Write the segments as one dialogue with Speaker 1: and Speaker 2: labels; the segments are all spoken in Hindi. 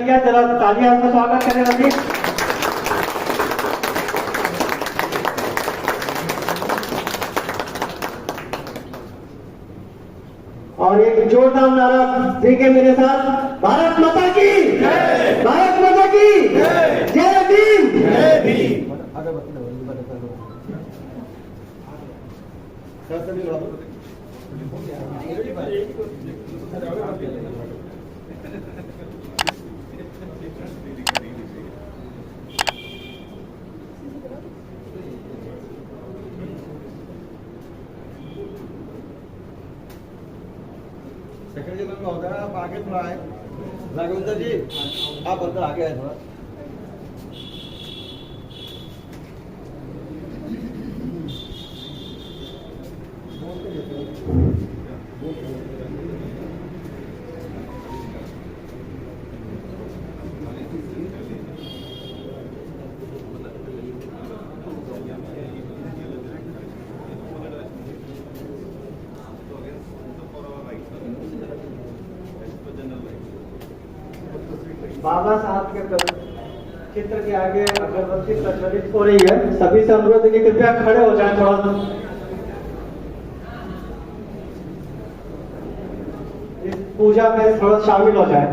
Speaker 1: जरा तालियां से स्वागत करें रवि। और एक जोरदार नारा देंगे मेरे साथ, भारत माता की जय, भारत माता की जय, जय भीम, जय भीम।
Speaker 2: सेक्रेटरी जनरल महोदय आप आगे थोड़ा आए, राघवेंद्र जी आप अंदर आगे आए थोड़ा।
Speaker 1: बाबा साहब के चित्र के आगे अगरबत्ती प्रज्वलित हो रही है। सभी से अनुरोध है कि कृपया खड़े हो जाएं, थोड़ा सा इस पूजा में थोड़ा शामिल हो जाएं।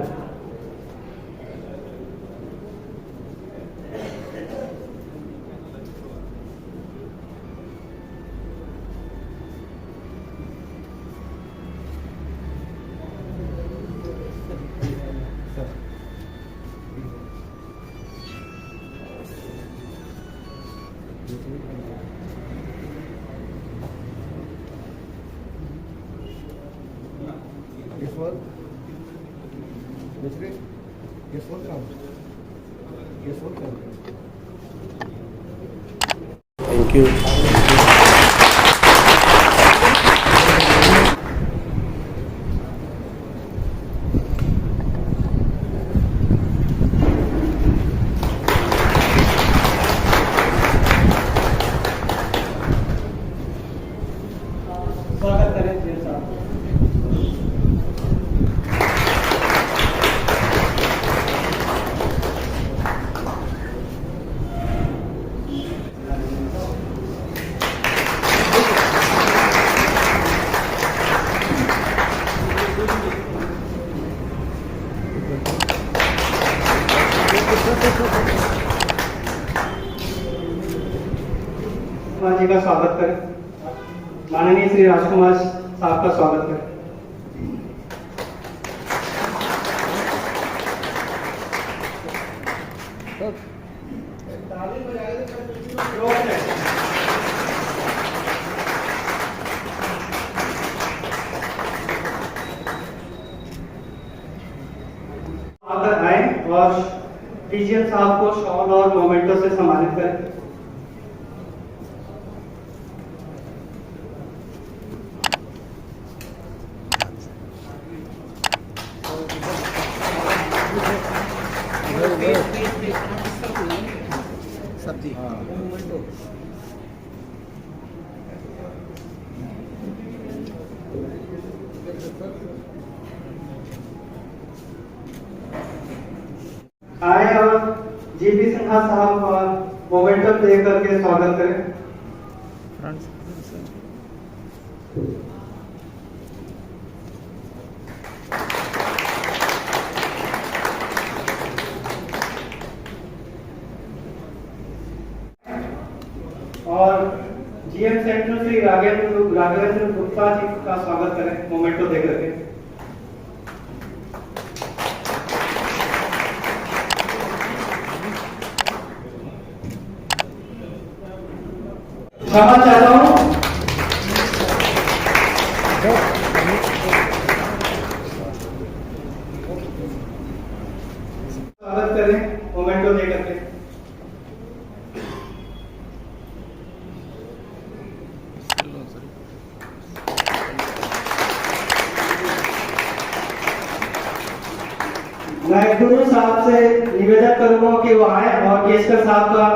Speaker 2: This one, this way, this one come, this one come.
Speaker 3: Thank you.
Speaker 1: स्वागत करें जी साहब। जी का स्वागत करें। माननीय श्री राजकुमार साहब का स्वागत करें। आकर आए और डीजीएम साहब को शॉल और मोमेंटो से सम्मानित करें।
Speaker 2: सब्जी
Speaker 1: आए और जीबी सिन्हा साहब का मोमेंटम दे करके स्वागत करें। और जीएम सेंट्रल श्री राघवेंद्र गुप्ता जी का स्वागत करें मोमेंटो दे करके। क्षमा चाहता हूँ। स्वागत करें मोमेंटो दे करके। मैं गुरु साहब से निवेदन करूंगा कि वो आए और केसकर साहब का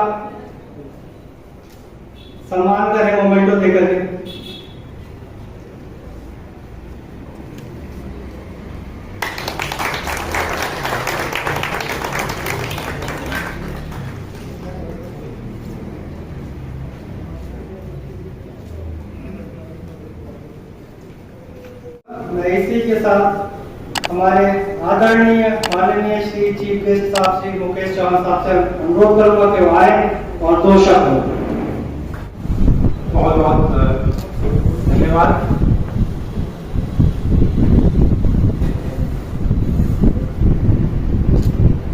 Speaker 1: सम्मान करें मोमेंटो देकर के।
Speaker 3: इसी के साथ हमारे आदरणीय माननीय श्री चीफ गेस्ट साहब श्री मुकेश चौहान साहब से अनुरोध करूंगा कि वो आए और 2 शब्द।
Speaker 4: बहुत बहुत धन्यवाद।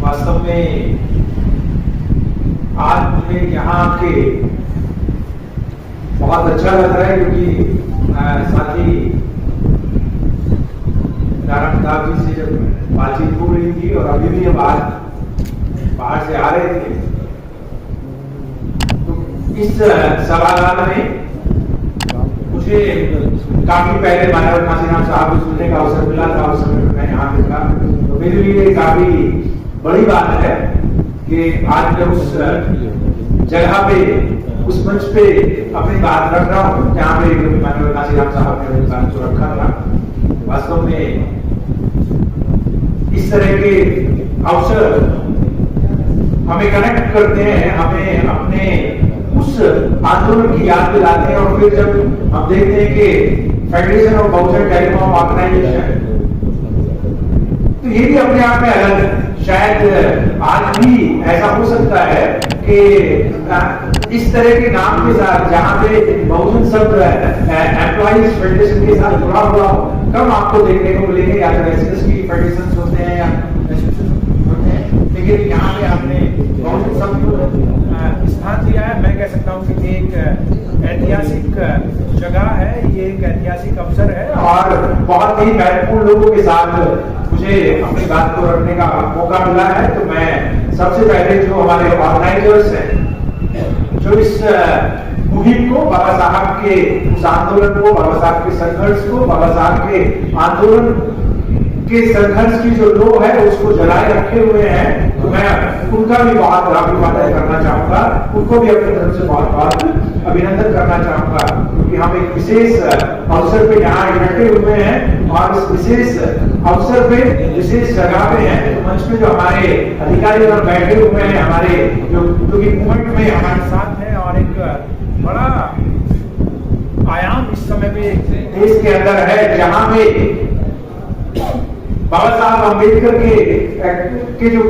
Speaker 4: वास्तव में आज मुझे यहाँ के बहुत अच्छा लग रहा है, क्योंकि साथी नारायण साहब जी से जब बातचीत हो रही थी और अभी भी हम आज बाहर से आ रहे थे, तो इस सभागार में मुझे काफी पहले मानव काशीराम साहब को सुनने का अवसर मिला था। उस समय मैं यहाँ पे था, तो मेरे लिए काफी बड़ी बात है कि आज मैं उस जगह पे, उस मंच पे अपनी बात रख रहा हूँ जहाँ पे मानव काशीराम साहब ने बात को रखा था। वास्तव में इस तरह के अवसर हमें कनेक्ट करते हैं, हमें अपने उस आंदोलन की याद दिलाते हैं, और फिर जब हम देखते हैं कि federation of Bahujan telecom organisation, तो ये भी अपने आप में अलग है। शायद आज भी ऐसा हो सकता है कि इस तरह के नाम के साथ जहां पे बहुजन शब्द एम्प्लॉइज फेडरेशन के साथ जुड़ा हुआ हो, कम आपको देखने को मिलेंगे। या तो रेसिडेंट्स की फेडरेशन होते हैं या होते हैं, लेकिन यहाँ पे आपने बहुजन शब्द को स्थान दिया है। मैं कह सकता हूँ कि एक ऐतिहासिक जगह है, ये एक ऐतिहासिक अवसर है, और बहुत ही महत्वपूर्ण लोगों के साथ मुझे अपनी बात को रखने का मौका मिला है। तो मैं सबसे पहले जो हमारे ऑर्गेनाइजर्स हैं, जो इस मुहिम को, बाबा साहब के उस आंदोलन को, बाबा साहब के संघर्ष को, बाबा साहब के आंदोलन के संघर्ष की जो लोग है उसको जलाए रखे हुए हैं, तो मैं उनका भी बहुत अभिवादन करना चाहूंगा, उनको भी अपनी तरफ से बहुत बहुत अभिनंदन करना चाहूंगा, क्योंकि हम एक विशेष अवसर पे यहाँ इकट्ठे हुए हैं, और इस विशेष अवसर पे, विशेष जगह पे हैं। तो मंच पे जो हमारे अधिकारी और बैठे हुए हैं, हमारे जो मूवमेंट में हमारे साथ हैं, और एक बड़ा आयाम इस समय पे देश के अंदर है, जहां पे बाबा साहब अम्बेडकर के जो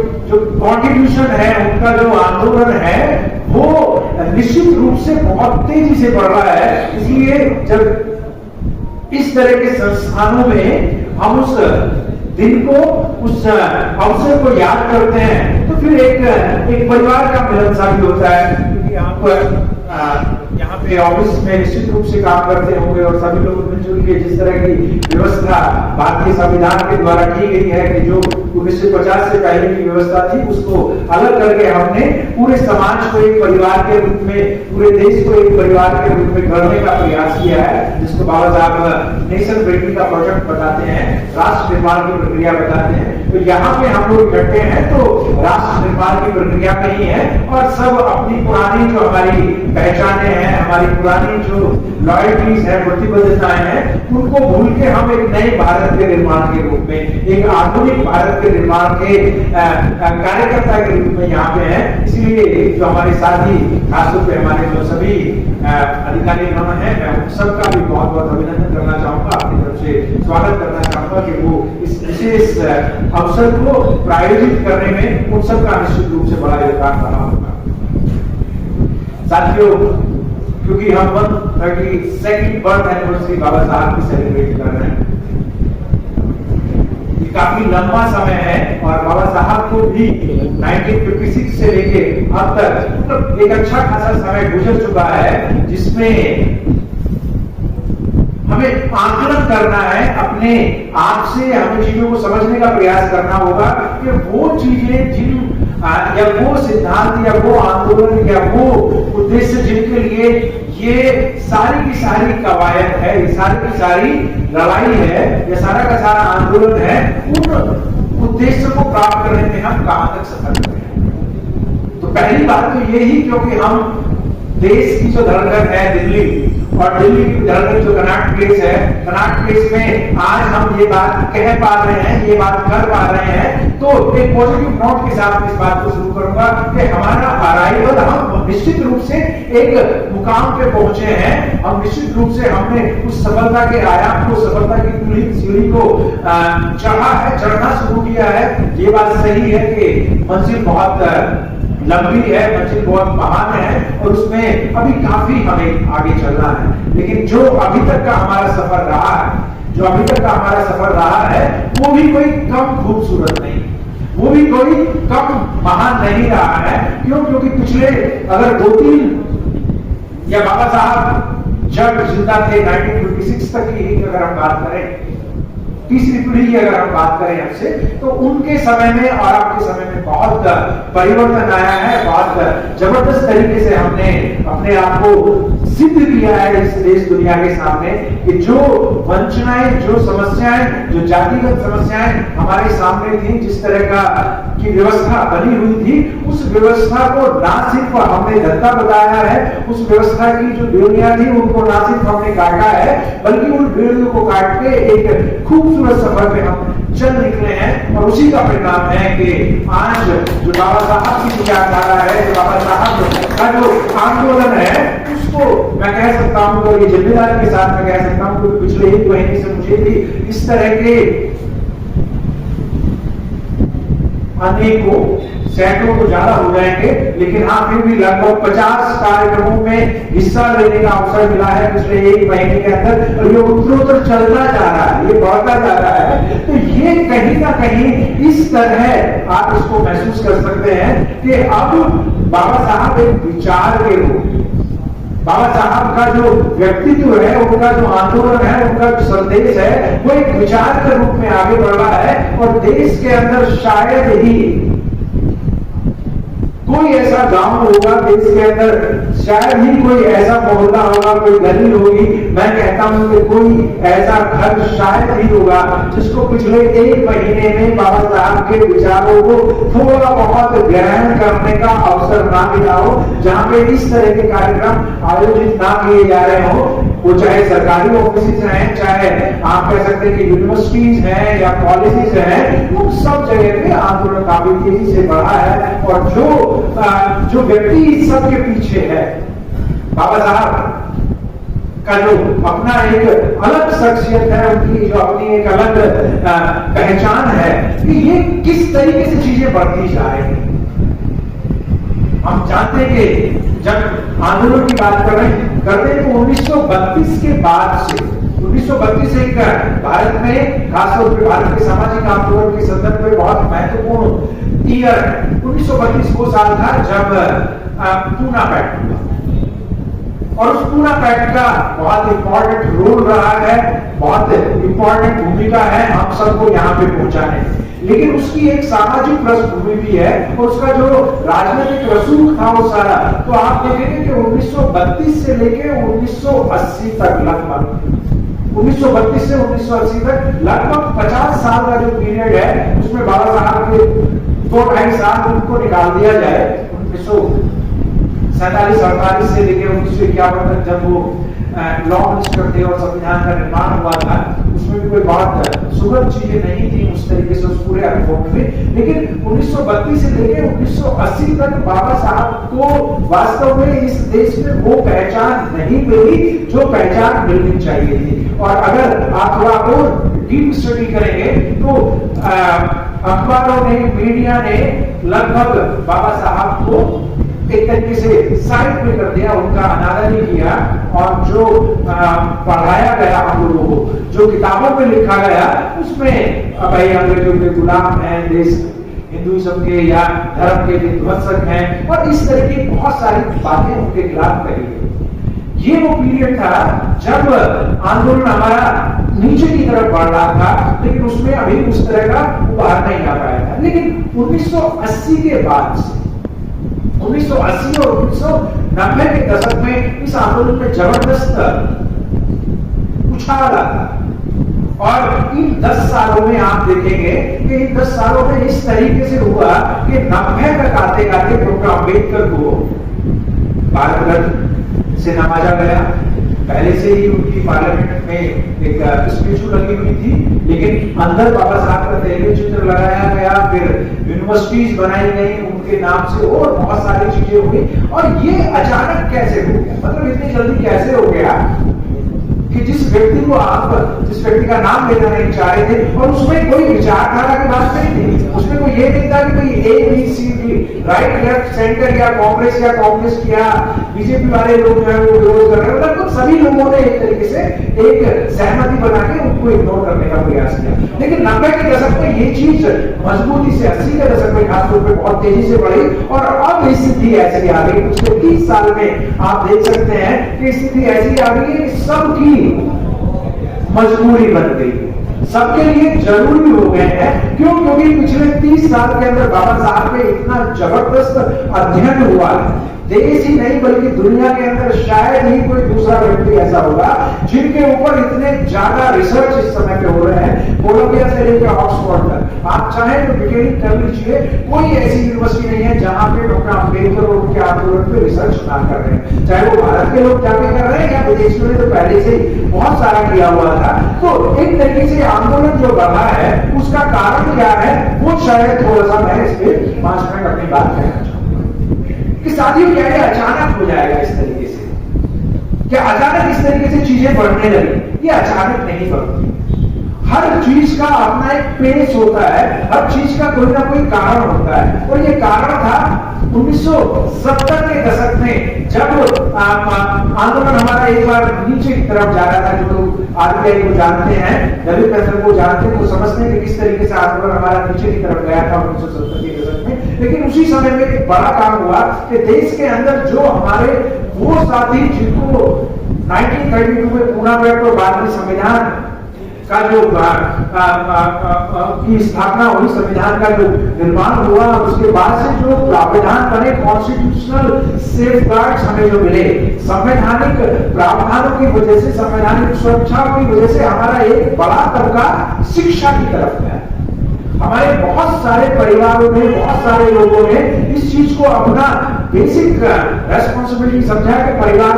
Speaker 4: कॉन्ट्रीब्यूशन है, उनका जो आंदोलन है, वो निश्चित रूप से बहुत तेजी से बढ़ रहा है। इसलिए जब इस तरह के संस्थानों में हम उस दिन को, उस अवसर को याद करते हैं, तो फिर एक परिवार का मिलन सा भी होता है, क्योंकि यहाँ पे ऑफिस में निश्चित रूप से काम करते होंगे, और सभी लोग मिलजुल के जिस तरह की व्यवस्था भारतीय संविधान के द्वारा की गई है कि जो 1950 से पहले की व्यवस्था थी, उसको अलग करके हमने पूरे समाज को एक परिवार के रूप में, पूरे देश को एक परिवार के रूप में गढ़ने का प्रयास किया है, जिसको बाबा साहब नेशन बिल्डिंग का प्रोजेक्ट बताते हैं, राष्ट्र निर्माण की प्रक्रिया बताते हैं। तो यहाँ पे हम लोग इकट्ठे हैं तो राष्ट्र निर्माण की प्रक्रिया में ही है, और सब अपनी पुरानी जो हमारी पहचाने हैं, हमारी पुरानी जो लॉयल्टीज है, प्रतिबद्धताएं हैं, उनको भूल के हम एक नए भारत के निर्माण के रूप में, एक आधुनिक भारत के निर्माण के कार्यकर्ता के रूप में यहाँ पे हैं। इसलिए जो हमारे साथी, खासतौर पे हमारे जो सभी अधिकारी हैं, मैं उन सबका भी बहुत बहुत अभिनंदन करना चाहूंगा, अपनी तरफ से स्वागत करना चाहूंगा कि वो इस विशेष अवसर को प्रायोजित करने में उन सबका निश्चित रूप से बड़ा योगदान रहा होगा। साथियों, क्योंकि हम 132nd बर्थ एनिवर्सरी बाबा साहब की सेलिब्रेट कर रहे हैं, ये काफी लंबा समय है, और बाबा साहब को भी 1956 से लेके अब तक मतलब एक अच्छा खासा समय गुजर चुका है, जिसमें हमें आकलन करना है, अपने आप से हमें चीजों को समझने का प्रयास करना होगा कि वो चीजें जिन या वो सिद्धांत या वो आंदोलन या वो उद्देश्य जिनके लिए ये सारी की सारी कवायद है, ये सारी की सारी लड़ाई है, ये सारा का सारा आंदोलन है, उन उद्देश्य को प्राप्त करने में हम कहां तक सफल हुए हैं। तो पहली बात तो यही, क्योंकि हम देश की जो धड़कन है दिल्ली, और दिल्ली की धरती जो कनॉट प्लेस है, कनॉट प्लेस में आज हम ये बात कह पा रहे हैं, ये बात कर पा रहे हैं, तो एक पॉजिटिव नोट के साथ इस बात को शुरू करूंगा कि हमारा अराइवल, हम निश्चित रूप से एक मुकाम पे पहुंचे हैं, हम निश्चित रूप से हमने उस सफलता के आयाम को, सफलता की सीढ़ी को चढ़ना शुरू किया है। ये बात सही है कि मंजिल बहुत लंबी है, मंजिल बहुत महान है और उसमें अभी काफी हमें आगे चलना है, लेकिन जो अभी तक का हमारा सफर रहा है, जो अभी तक का हमारा सफर रहा है, वो भी कोई कम खूबसूरत नहीं, वो भी कोई कम महान नहीं रहा है। क्यों? क्योंकि पिछले अगर 2-3 या बाबा साहब जब जिंदा थे 1956 तक की अगर हम बात करें, तीसरी पीढ़ी की अगर हम बात करें हमसे, तो उनके समय में और आपके समय में बहुत परिवर्तन आया है, बहुत जबरदस्त तरीके से हमने अपने आप को सिद्ध किया है इस देश दुनिया के सामने कि जो वंचनाएं, जो समस्याएं, जो जातिगत समस्याएं हमारे सामने थी, जिस तरह का की व्यवस्था बनी हुई थी, उस व्यवस्था को ना सिर्फ हमने धक्का बताया है, उस व्यवस्था की जो बेड़ियां थी उनको ना सिर्फ हमने काटा है, बल्कि उन बेड़ियों को काट के एक खूबसूरत सफर में हम चल निकले हैं। और उसी का परिणाम है कि आज जो बाबा साहब की विचारधारा है, जो बाबा साहब का जो आंदोलन है, उसको मैं कह सकता हूं, तो ये जिम्मेदारी के साथ मैं कह सकता हूं, क्योंकि पिछले एक महीने से मुझे भी इस तरह के अनेकों सैकड़ों तो ज्यादा हो जाएंगे, लेकिन हाँ फिर भी लगभग 50 कार्यक्रमों में हिस्सा लेने का अवसर मिला है पिछले एक महीने के अंदर, और ये उत्तरोत्तर चलता जा रहा है, ये बढ़ता जा रहा है। तो ये कहीं ना कहीं इस तरह आप इसको महसूस कर सकते हैं कि अब बाबा साहब एक विचार के रूप, बाबा साहब का जो व्यक्तित्व है, उनका जो आंदोलन है, उनका जो संदेश है, वो एक विचार के रूप में आगे बढ़ रहा है। और देश के अंदर शायद ही कोई ऐसा गांव होगा, देश के अंदर शायद ही कोई ऐसा मोहल्ला होगा, कोई गली होगी, मैं कहता हूं कि कोई ऐसा घर शायद ही होगा जिसको पिछले एक महीने में बाबा साहब के विचारों को थोड़ा बहुत ग्रहण करने का अवसर ना मिला हो, जहां पे इस तरह के कार्यक्रम आयोजित ना किए जा रहे हो। वो चाहे सरकारी ऑफिस हैं, चाहे आप कह सकते हैं कि यूनिवर्सिटीज हैं या कॉलेजेस हैं, उन सब जगह पे आंदोलन काफी तेजी से बढ़ा है। और जो व्यक्ति इस सब के पीछे है, बाबा साहब का जो अपना एक अलग शख्सियत है, उनकी जो अपनी एक अलग पहचान है कि ये किस तरीके से चीजें बढ़ती जा रही हैं। हम जानते हैं कि जब आंदोलन की बात करते हैं तो 1932 के बाद से, 1932 एक भारत में, खासतौर पर भारत के सामाजिक आंदोलन के संदर्भ में बहुत महत्वपूर्ण ईयर 1932 वो साल था जब पूना पैक्ट हुआ, और उस पूना पैक्ट का बहुत इंपॉर्टेंट रोल रहा है, बहुत इंपॉर्टेंट भूमिका है हम सबको यहाँ पे पहुंचाने में। लेकिन उसकी एक सामाजिक पृष्ठभूमि भी है, और उसका जो राजनीतिक रसूख था वो सारा, तो आप देखेंगे कि 1932 से लेके 1980 तक, लगभग 1932 से 1980 तक लगभग 50 साल का जो पीरियड है, उसमें बाबा साहब के 2-2.5 साल उनको निकाल दिया जाए, 1947-48 से लेकर 1951 तक जब वो लॉ मिनिस्टर थे और संविधान का निर्माण हुआ था, उसमें भी कोई बहुत सुगम चीजें नहीं थी उस तरीके से उस पूरे अनुभव में। लेकिन 1932 से लेकर 1980 तक बाबा साहब को वास्तव में इस देश में वो पहचान नहीं मिली जो पहचान मिलनी चाहिए थी। और अगर आप थोड़ा और डीप स्टडी करेंगे तो अखबारों ने, मीडिया ने लगभग बाबा साहब को एक तरीके से साइड में कर दिया, उनका अनादर नहीं किया, और जो पढ़ाया गया हम लोगों को, जो किताबों में लिखा गया, उसमें भाई अंग्रेजों के गुलाम हैं, देश हिंदुइज्म के या धर्म के विध्वंसक हैं, और इस तरह की बहुत सारी बातें उनके खिलाफ कही गई। ये वो पीरियड था जब आंदोलन हमारा नीचे की तरफ बढ़ रहा था, लेकिन उसमें अभी उस तरह का उभार नहीं आ पाया था। लेकिन 1980 के बाद से, 1980 और 1990 के दशक में इस आंदोलन में जबरदस्त उछाल आता, और इन 10 सालों में आप देखेंगे कि इन 10 सालों में इस तरीके से हुआ कि 90 तक आते आते डॉक्टर अम्बेडकर को भारत रत्न से नवाजा गया, पहले से ही उनकी पार्लियामेंट में एक स्टैचू लगी हुई थी, लेकिन अंदर बाबा साहब का तैलीय चित्र लगाया गया, फिर यूनिवर्सिटीज बनाई गई उनके नाम से और बहुत सारी चीजें हुई। और ये अचानक कैसे हो गया, मतलब इतनी जल्दी कैसे हो गया कि जिस व्यक्ति को आप जिस व्यक्ति का नाम लेना नहीं चाह रहे थे और उसमें कोई विचारधारा की बात नहीं थी, उसमें कोई ये नहीं था कि कोई A B C D right left centre या कांग्रेस किया बीजेपी वाले लोग जो है वो विरोध कर रहे हैं, मतलब सभी लोगों ने एक तरीके से एक सहमति बना के उनको इग्नोर करने का प्रयास किया। लेकिन 90 के दशक में ये चीज मजबूती से 80 के दशक में खासतौर पर बहुत तेजी से बढ़ी और अब स्थिति ऐसी आ गई, पिछले 30 साल में आप देख सकते हैं कि स्थिति ऐसी आ गई है कि सबकी मजबूरी बन गई, सबके लिए जरूरी हो गए हैं। क्यों? क्योंकि पिछले 30 साल के अंदर बाबा साहब पे इतना जबरदस्त अध्ययन हुआ है, देश ही नहीं बल्कि दुनिया के अंदर शायद ही कोई दूसरा व्यक्ति ऐसा होगा जिनके ऊपर इतने ज्यादा रिसर्च इस समय पे हो रहे हैं, कोलंबिया से लेकर ऑक्सफोर्ड तक। आप चाहें तो डिटेलिंग कर लीजिए, कोई ऐसी यूनिवर्सिटी नहीं है जहां पे डॉक्टर अम्बेडकर और उनके आंदोलन पे रिसर्च ना कर रहे हैं, चाहे वो भारत के लोग जाके कर रहे हैं या विदेशियों ने तो पहले से ही बहुत सारा किया हुआ था। तो एक तरीके से आंदोलन जो बढ़ा है उसका कारण क्या है, वो शायद थोड़ा सा मैं इस पे 5 मिनट अपनी बात कहना चाहूंगा कि साथियों क्या ये अचानक हो जाएगा इस तरीके से, क्या अचानक इस तरीके से चीजें बढ़ने लगी? ये अचानक नहीं बढ़ती, हर चीज का अपना एक पेस होता है, हर चीज का कोई ना कोई कारण होता है। और ये कारण था 1970 के दशक में जब आंदोलन हमारा एक बार नीचे की तरफ जा रहा था। जो लोग आरबीआई को जानते हैं, दलित तंत्र को जानते हैं, वो समझते हैं कि किस तरीके से आंदोलन हमारा नीचे की तरफ गया था 1970 के दशक में। लेकिन उसी समय में एक बड़ा काम हुआ कि देश के अंदर जो हमारे वो साथी जिनको 1932 में पूना एक्ट और बाद में संविधान का जो की स्थापना हुई, संविधान का जो निर्माण हुआ, उसके बाद से जो प्रावधान बने, कॉन्स्टिट्यूशनल सेफगार्ड्स हमें जो मिले, संवैधानिक प्रावधानों की वजह से, संवैधानिक सुरक्षा की वजह से हमारा एक बड़ा तबका शिक्षा की तरफ गया। हमारे बहुत सारे परिवारों में, बहुत सारे लोगों ने इस चीज को अपना बेसिक रेस्पॉन्सिबिलिटी समझा कि परिवार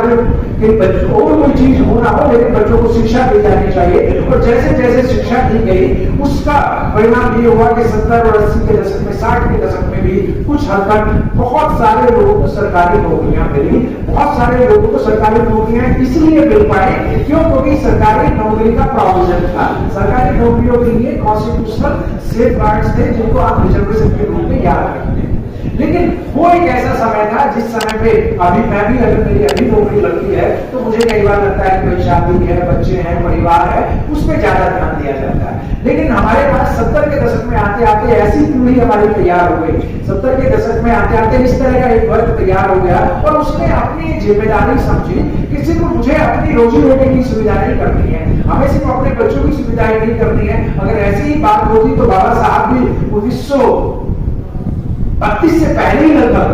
Speaker 4: के बच्चों को कोई चीज हो ना हो, लेकिन बच्चों को शिक्षा दी जानी चाहिए। और जैसे जैसे शिक्षा दी गई उसका परिणाम ये हुआ कि 70 और 80 के दशक में, 60 के दशक में भी कुछ हद तक बहुत सारे लोगों को सरकारी नौकरियां मिली। बहुत सारे लोगों को सरकारी नौकरियां इसलिए मिल पाए क्यों? क्योंकि सरकारी नौकरी का प्रोविजन था, सरकारी नौकरियों के लिए कॉन्स्टिट्यूशनल सेफगार्ड्स थे जिनको आप रिजर्वेशन के रूप में याद रखते हैं। लेकिन वो एक ऐसा समय था जिस समय पे अभी मैं भी, अगर मेरी अभी नौकरी लगती है तो मुझे कई बार लगता है कि भाई शादी है, बच्चे हैं, परिवार है, उस पर ज्यादा ध्यान दिया जाता है। लेकिन हमारे पास 70 के दशक में आते आते ऐसी पीढ़ी हमारी तैयार हो गई, 70 के दशक में आते आते इस तरह का एक वर्ग तैयार हो गया और उसने अपनी जिम्मेदारी समझी कि सिर्फ मुझे अपनी रोजी रोटी की सुविधा नहीं करनी है, हमें सिर्फ अपने बच्चों की सुविधाएं नहीं करनी है। अगर ऐसी ही बात होती तो बाबा साहब भी 1932 से पहले ही लगभग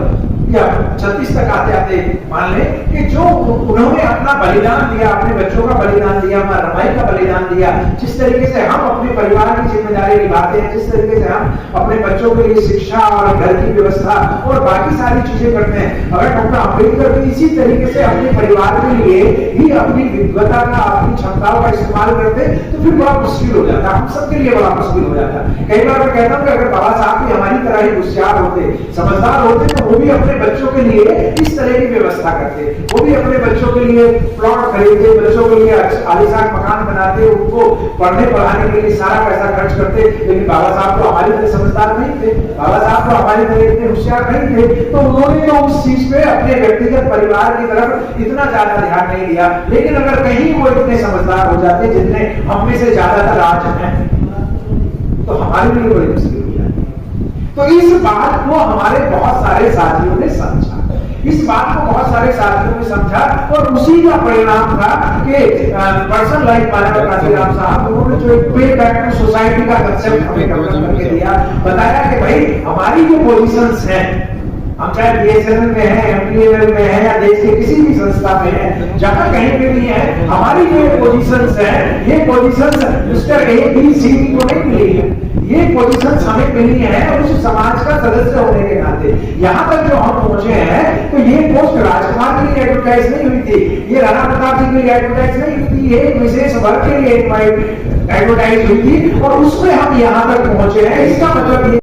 Speaker 4: या 36 तक आते आते मान लें कि जो उन्होंने अपना बलिदान दिया, अपने बच्चों का बलिदान दिया, मां रमाई का बलिदान दिया, जिस तरीके से हम अपने परिवार की जिम्मेदारी निभाते हैं, जिस तरीके से हम अपने बच्चों के लिए शिक्षा और घर की व्यवस्था और बाकी सारी चीजें करते हैं, अगर डॉक्टर अम्बेडकर भी इसी तरीके से अपने परिवार के लिए ही अपनी विद्वता का, अपनी क्षमताओं का इस्तेमाल करते तो फिर बड़ा मुश्किल हो जाता, हम सबके लिए बड़ा मुश्किल हो जाता। कई बार मैं कहता हूं कि अगर बाबा साहब भी हमारी तरह ही होशियार होते, समझदार होते, तो वो भी अपने बच्चों के लिए इस तरह की व्यवस्था करते, वो भी अपने बच्चों के लिए प्लॉट खरीदते, बच्चों के लिए आलीशान मकान बनाते, उनको पढ़ने पढ़ाने के लिए सारा पैसा खर्च करते। लेकिन बाबा साहब तो हमारी तरह समझदार नहीं थे, बाबा साहब तो हमारी तरह इतने होशियार नहीं थे, तो उन्होंने तो उस चीज पे अपने व्यक्तिगत परिवार की तरफ इतना ज्यादा ध्यान नहीं दिया। लेकिन अगर कहीं वो इतने समझदार हो जाते जितने हम में से ज्यादातर आज हैं, तो हमारे लिए बड़ी मुश्किल हो जाती। तो इस बात को हमारे बहुत सारे साथियों ने समझा, इस बात को बहुत सारे साथियों ने समझा और उसी का परिणाम था कि पर्सन लाइक मानव काशीराम साहब, उन्होंने जो एक पे बैक टू सोसाइटी का कंसेप्ट हमें डेवलप करके दिया, बताया कि भाई हमारी जो पोजीशंस हैं, हम चाहे बीएसएनएल में है, एमटीएनएल में है या देश के किसी भी संस्था में है, जहां कहीं पे भी है, हमारी जो पोजीशंस है, ये positions mister A B C D को नहीं मिली है, ये पोजीशन हमें मिली है उस समाज का सदस्य होने के नाते। यहाँ तक जो हम पहुंचे हैं तो ये पोस्ट राजकुमार के लिए एडवर्टाइज नहीं हुई थी, ये राणा प्रताप जी के लिए एडवर्टाइज नहीं हुई थी, ये एक विशेष वर्ग के लिए एडवर्टाइज हुई थी और उसमें हम यहाँ तक पहुंचे हैं। इसका मतलब ये